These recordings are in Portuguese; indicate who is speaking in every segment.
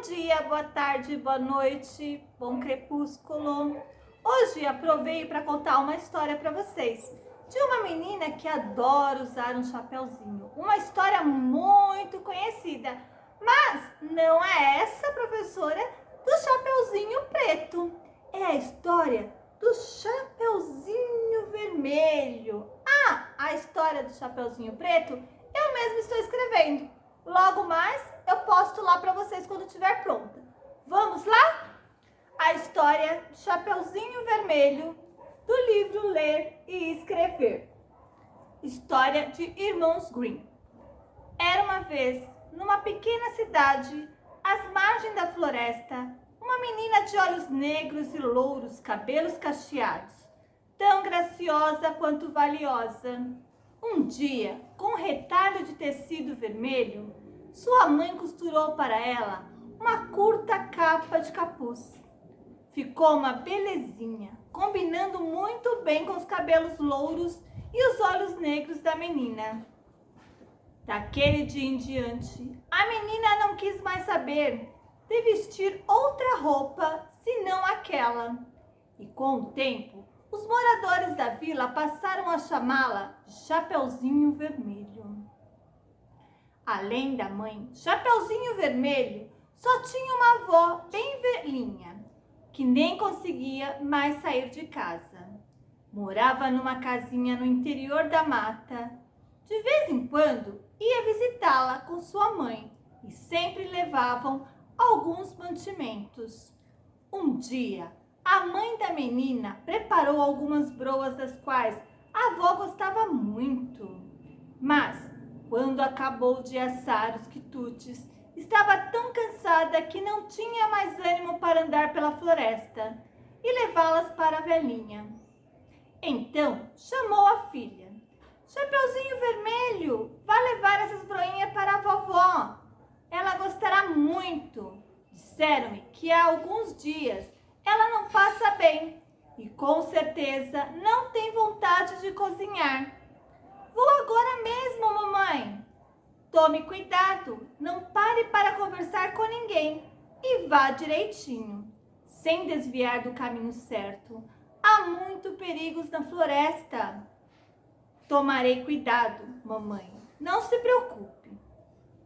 Speaker 1: Bom dia, boa tarde, boa noite, bom crepúsculo. Hoje aprovei para contar uma história para vocês de uma menina que adora usar um chapeuzinho. Uma história muito conhecida, mas não é essa, professora, do Chapeuzinho Preto. É a história do Chapeuzinho Vermelho. A história do Chapeuzinho Preto eu mesma estou escrevendo. Logo mais eu posto lá para vocês quando estiver pronta. Vamos lá? A história do Chapeuzinho Vermelho, do livro Ler e Escrever. História de Irmãos Grimm. Era uma vez, numa pequena cidade, às margens da floresta, uma menina de olhos negros e louros, cabelos cacheados, tão graciosa quanto valiosa. Um dia, com um retalho de tecido vermelho, sua mãe costurou para ela uma curta capa de capuz. Ficou uma belezinha, combinando muito bem com os cabelos louros e os olhos negros da menina. Daquele dia em diante, a menina não quis mais saber de vestir outra roupa senão aquela. E com o tempo, os moradores da vila passaram a chamá-la de Chapeuzinho Vermelho. Além da mãe, Chapeuzinho Vermelho só tinha uma avó bem velhinha, que nem conseguia mais sair de casa. Morava numa casinha no interior da mata. De vez em quando, ia visitá-la com sua mãe e sempre levavam alguns mantimentos. Um dia, a mãe da menina preparou algumas broas das quais a avó gostava muito. Mas, quando acabou de assar os quitutes, estava tão cansada que não tinha mais ânimo para andar pela floresta e levá-las para a velhinha. Então, chamou a filha. Chapeuzinho Vermelho, vá levar essas broinhas para a vovó. Ela gostará muito. Disseram-me que há alguns dias ela não passa bem e com certeza não tem vontade de cozinhar. Vou agora mesmo, mamãe. Tome cuidado, não pare para conversar com ninguém e vá direitinho, sem desviar do caminho certo. Há muito perigos na floresta. Tomarei cuidado, mamãe. Não se preocupe.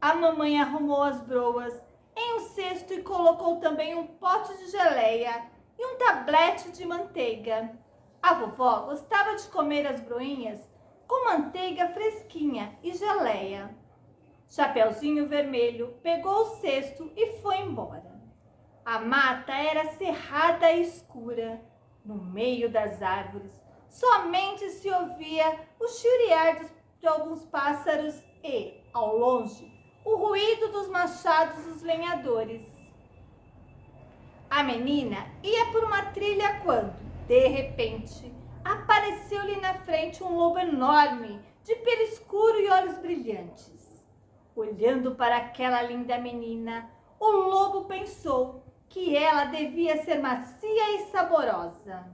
Speaker 1: A mamãe arrumou as broas em um cesto e colocou também um pote de geleia e um tablete de manteiga. A vovó gostava de comer as broinhas com manteiga fresquinha e geleia. Chapeuzinho Vermelho pegou o cesto e foi embora. A mata era cerrada e escura. No meio das árvores, somente se ouvia o churiar de alguns pássaros e, ao longe, o ruído dos machados dos lenhadores. A menina ia por uma trilha quando, de repente, apareceu-lhe na frente um lobo enorme, de pelo escuro e olhos brilhantes. Olhando para aquela linda menina, o lobo pensou que ela devia ser macia e saborosa.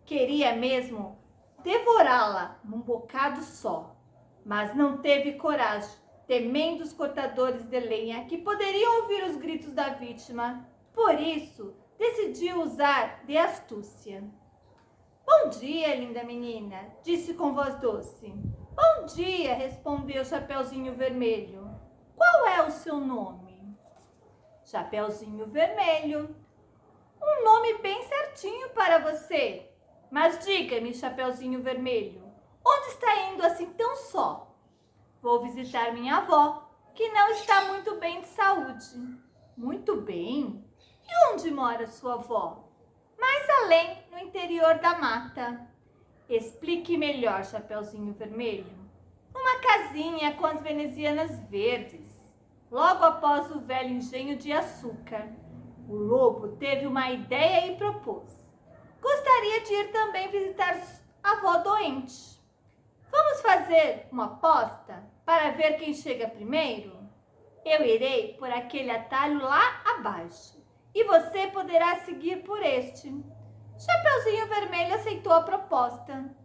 Speaker 1: Queria mesmo devorá-la num bocado só, mas não teve coragem, temendo os cortadores de lenha que poderiam ouvir os gritos da vítima. Por isso, decidiu usar de astúcia. Bom dia, linda menina, disse com voz doce. Bom dia, respondeu Chapeuzinho Vermelho. Qual é o seu nome? Chapeuzinho Vermelho. Um nome bem certinho para você. Mas diga-me, Chapeuzinho Vermelho, onde está indo assim tão só? Vou visitar minha avó, que não está muito bem de saúde. Muito bem? E onde mora sua avó? Mais além, no interior da mata. Explique melhor, Chapeuzinho Vermelho. Uma casinha com as venezianas verdes, logo após o velho engenho de açúcar. O lobo teve uma ideia e propôs. Gostaria de ir também visitar a avó doente. Vamos fazer uma aposta para ver quem chega primeiro? Eu irei por aquele atalho lá abaixo e você poderá seguir por este. Chapeuzinho Vermelho aceitou a proposta.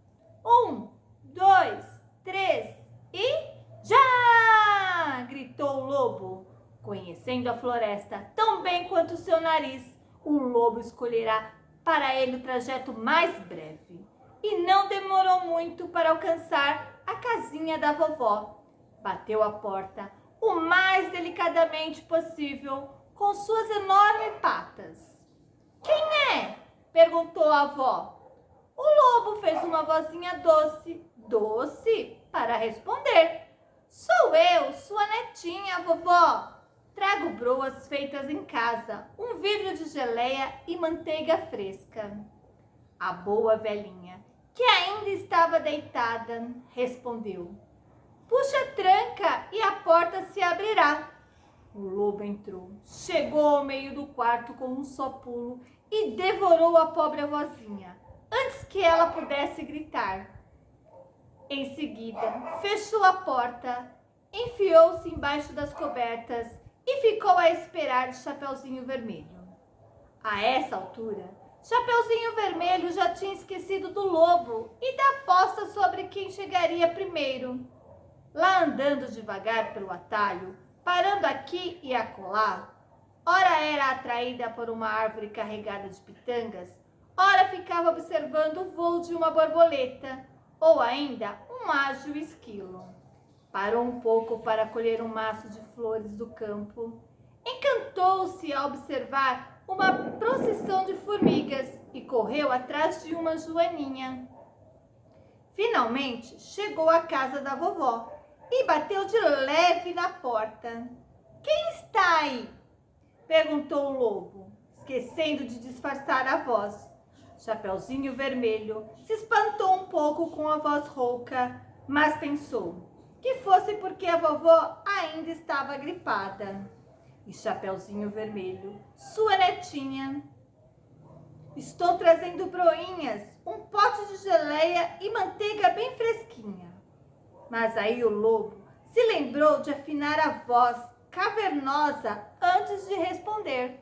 Speaker 1: 1, 2, 3 e já! Gritou o lobo, Conhecendo a floresta tão bem quanto o seu nariz, o lobo escolherá para ele o trajeto mais breve. E não demorou muito para alcançar a casinha da vovó. Bateu a porta o mais delicadamente possível com suas enormes patas. "Quem é?" perguntou a avó. O lobo fez uma vozinha doce, para responder. "Sou eu, sua netinha, vovó. Trago broas feitas em casa, um vidro de geleia e manteiga fresca." A boa velhinha, que ainda estava deitada, respondeu: "Puxa a tranca e a porta se abrirá." O lobo entrou, chegou ao meio do quarto com um só pulo e devorou a pobre vozinha, antes que ela pudesse gritar. Em seguida, fechou a porta, enfiou-se embaixo das cobertas e ficou a esperar de Chapeuzinho Vermelho. A essa altura, Chapeuzinho Vermelho já tinha esquecido do lobo e da aposta sobre quem chegaria primeiro. Lá andando devagar pelo atalho, parando aqui e acolá, ora era atraída por uma árvore carregada de pitangas, ora ficava observando o voo de uma borboleta, ou ainda um ágil esquilo. Parou um pouco para colher um maço de flores do campo. Encantou-se ao observar uma procissão de formigas e correu atrás de uma joaninha. Finalmente chegou à casa da vovó e bateu de leve na porta. "Quem está aí?" perguntou o lobo, esquecendo de disfarçar a voz. Chapeuzinho Vermelho se espantou um pouco com a voz rouca, mas pensou que fosse porque a vovó ainda estava gripada. E Chapeuzinho Vermelho, sua netinha: "Estou trazendo broinhas, um pote de geleia e manteiga bem fresquinha." Mas aí o lobo se lembrou de afinar a voz cavernosa antes de responder.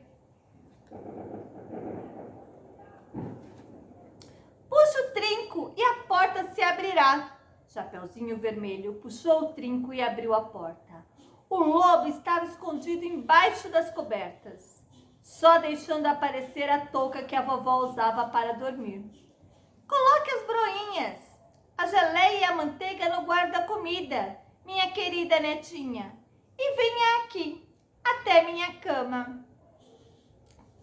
Speaker 1: "Puxa o trinco e a porta se abrirá." Chapeuzinho Vermelho puxou o trinco e abriu a porta. O lobo estava escondido embaixo das cobertas, só deixando aparecer a touca que a vovó usava para dormir. "Coloque as broinhas, a geleia e a manteiga no guarda-comida, minha querida netinha, e venha aqui, até minha cama.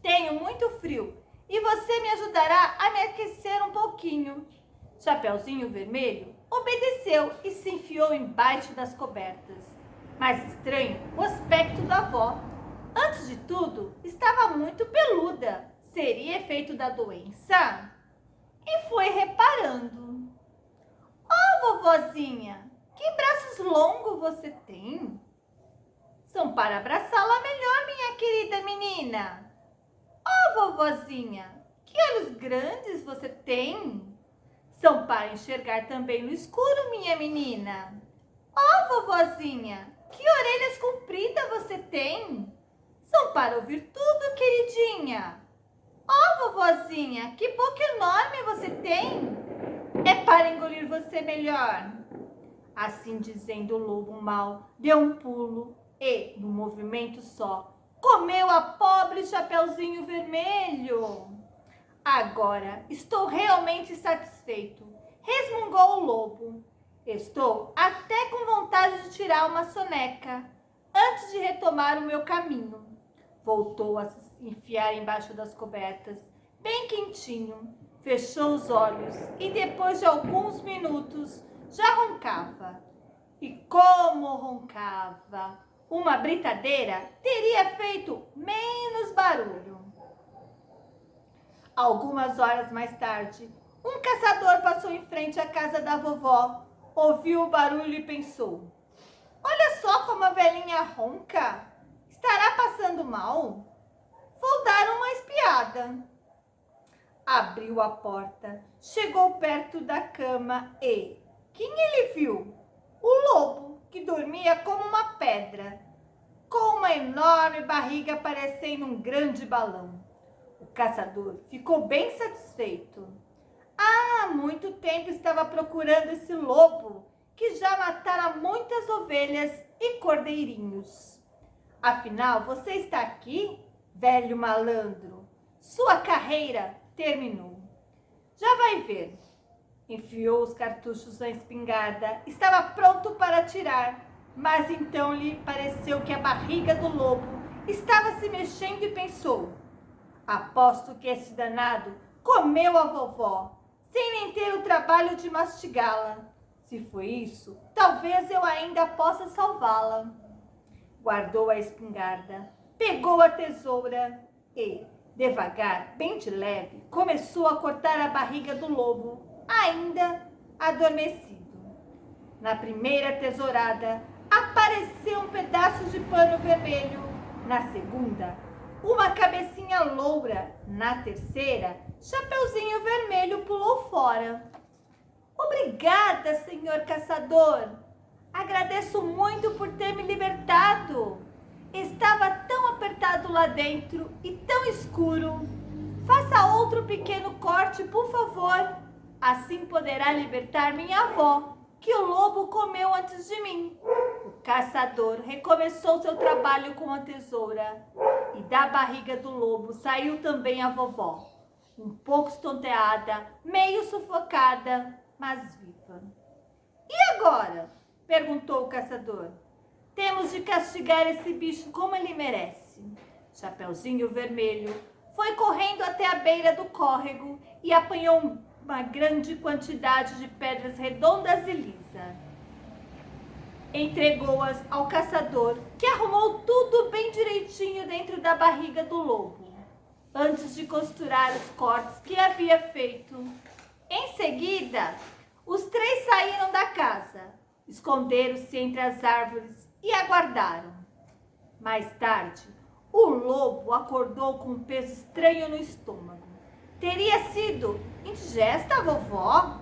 Speaker 1: Tenho muito frio e você me ajudará a me aquecer um pouquinho." Chapeuzinho Vermelho obedeceu e se enfiou embaixo das cobertas. Mas estranho o aspecto da avó. Antes de tudo, estava muito peluda. Seria efeito da doença? E foi reparando. "Oh, vovozinha, que braços longos você tem!" "São para abraçá-la melhor, minha querida menina." "Oh, vovozinha, que olhos grandes você tem!" "São para enxergar também no escuro, minha menina." "Oh, vovozinha, que orelhas compridas você tem!" "São para ouvir tudo, queridinha." "Oh, vovozinha, que boca enorme você tem!" "É para engolir você melhor." Assim dizendo, o lobo mau deu um pulo e, num movimento só, comeu a pobre Chapeuzinho Vermelho. "Agora estou realmente satisfeito", resmungou o lobo. "Estou até com vontade de tirar uma soneca antes de retomar o meu caminho." Voltou a se enfiar embaixo das cobertas, bem quentinho, fechou os olhos e depois de alguns minutos já roncava. E como roncava! Uma britadeira teria feito menos barulho. Algumas horas mais tarde, um caçador passou em frente à casa da vovó, ouviu o barulho e pensou: "Olha só como a velhinha ronca! Estará passando mal? Vou dar uma espiada." Abriu a porta, chegou perto da cama e quem ele viu? O lobo, que dormia como uma pedra, com uma enorme barriga parecendo um grande balão. O caçador ficou bem satisfeito. Há muito tempo estava procurando esse lobo, que já matara muitas ovelhas e cordeirinhos. Afinal, você está aqui, velho malandro. Sua carreira terminou. Já vai ver. Enfiou os cartuchos na espingarda. Estava pronto para atirar, mas então lhe pareceu que a barriga do lobo estava se mexendo e pensou: aposto que esse danado comeu a vovó, sem nem ter o trabalho de mastigá-la. Se foi isso, talvez eu ainda possa salvá-la. Guardou a espingarda, pegou a tesoura e, devagar, bem de leve, começou a cortar a barriga do lobo, ainda adormecido. Na primeira tesourada, apareceu um pedaço de pano vermelho. Na segunda, uma cabecinha loura. Na terceira, Chapeuzinho Vermelho pulou fora. Obrigada, senhor caçador. Agradeço muito por ter me libertado. Estava tão apertado lá dentro e tão escuro. Faça outro pequeno corte, por favor. Assim poderá libertar minha avó, que o lobo comeu antes de mim. O caçador recomeçou seu trabalho com a tesoura. E da barriga do lobo saiu também a vovó, um pouco estonteada, meio sufocada, mas viva. E agora? Perguntou o caçador. Temos de castigar esse bicho como ele merece. Chapeuzinho Vermelho foi correndo até a beira do córrego e apanhou uma grande quantidade de pedras redondas e lisas. Entregou-as ao caçador, que arrumou tudo bem direitinho dentro da barriga do lobo, antes de costurar os cortes que havia feito. Em seguida, os três saíram da casa, esconderam-se entre as árvores e aguardaram. Mais tarde, o lobo acordou com um peso estranho no estômago. Teria sido indigesta a vovó?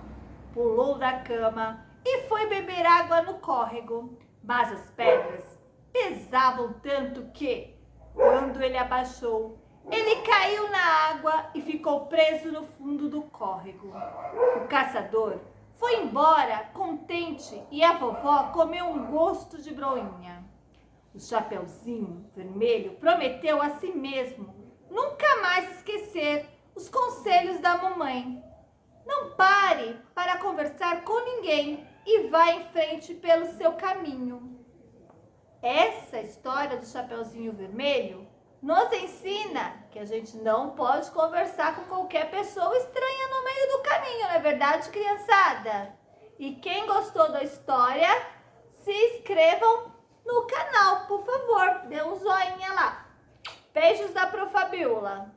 Speaker 1: Pulou da cama e foi beber água no córrego, mas as pedras pesavam tanto que, quando ele abaixou, ele caiu na água e ficou preso no fundo do córrego. O caçador foi embora contente e a vovó comeu um gosto de broinha. O Chapeuzinho Vermelho prometeu a si mesmo nunca mais esquecer os conselhos da mamãe. Não pare para conversar com ninguém e vá em frente pelo seu caminho. Essa história do Chapeuzinho Vermelho nos ensina que a gente não pode conversar com qualquer pessoa estranha no meio do caminho, não é verdade, criançada? E quem gostou da história, se inscrevam no canal, por favor, dê um joinha lá. Beijos da Pro Fabiola.